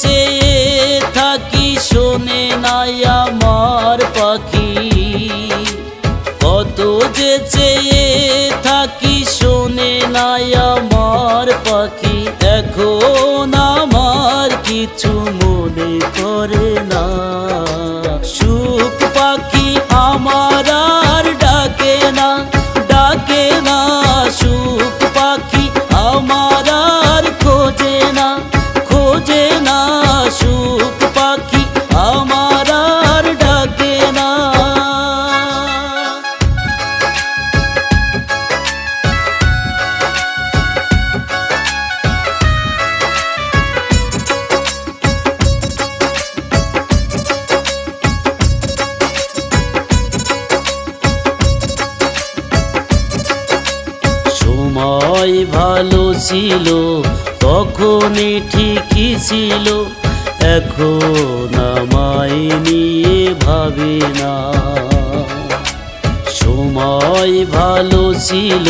চেয়ে থাকি শোনে না আমার পাখি, কত যে চেয়ে থাকি শোনে না আমার পাখি। এখন আমার কিছু মনে করে না, সুখ পাখি আমার আর ডাকে না, ডাকে না। সুখ পাখি আমার আর খোঁজে না, খোঁজে না। সুখ পাখি আমার আর ডাকে না। সময় ভালো ছিল তখনই ঠিকই ছিল, এখন আমায় নিয়ে ভাবে না। সময় ভালো ছিল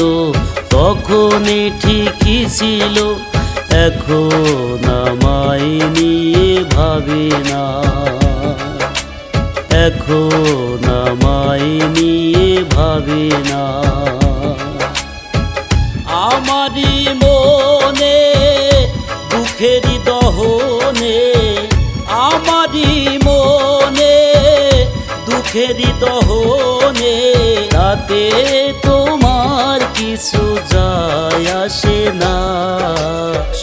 তখনই ঠিকই ছিল, এখন আমায় নিয়ে ভাবে না। এখন আমায় নিয়ে ভাবে না। আমারই মনে দুঃখেরই দহনে, আমারই মনে দুঃখেরই দহনে, তাতে তোমার কিছু যায় আসে না।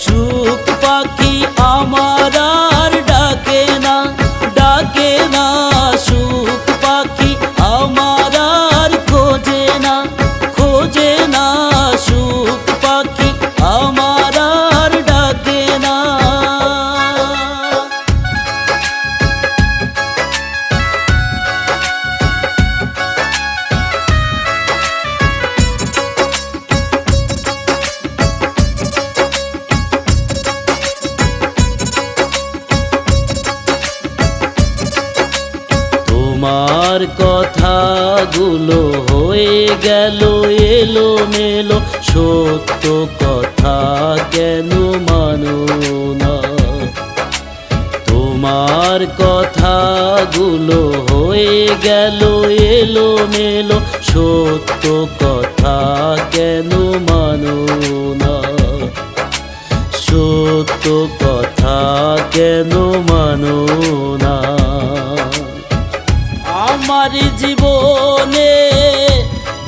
সুখ পাখি আমার আর ডাকে না, ডাকে না। সুখ পাখি আমার আর খোঁজে না, খোঁজে না। সুখ পাখি আমার আর ডাকে না। তোমার কথাগুলো হয়ে গেল এলোমেলো, সত্য কথা কেন মানো না? তোমার কথাগুলো হয়ে গেল এলোমেলো, সত্য কথা কেন মানো না? সত্য কথা কেন মানো না? আমার জীবনে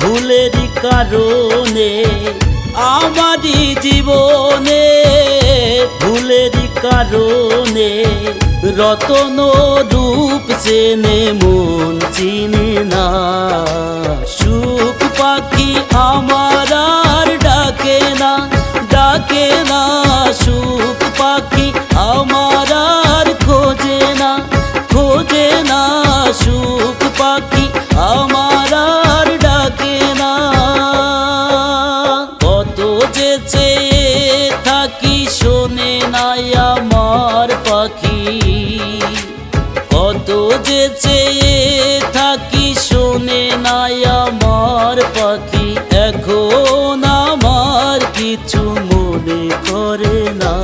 ভুলেরই কারণে, আমারই জীবনে ভুলেরই কারণে, রতন রূপ চেনে মন চিনে না। সুখ পাখি আমার আর ডাকে না, ডাকে না। সুখ পাখি আমার আর খোঁজে না, খোঁজে না। সুখ পাখি আমার আর ডাকে না। কত যে চেয়ে থাকি শোনে না আমার পাখি, কত যে চেয়ে থাকি শোনে না আমার পাখি। এখন আমার কিছু মনে করে না।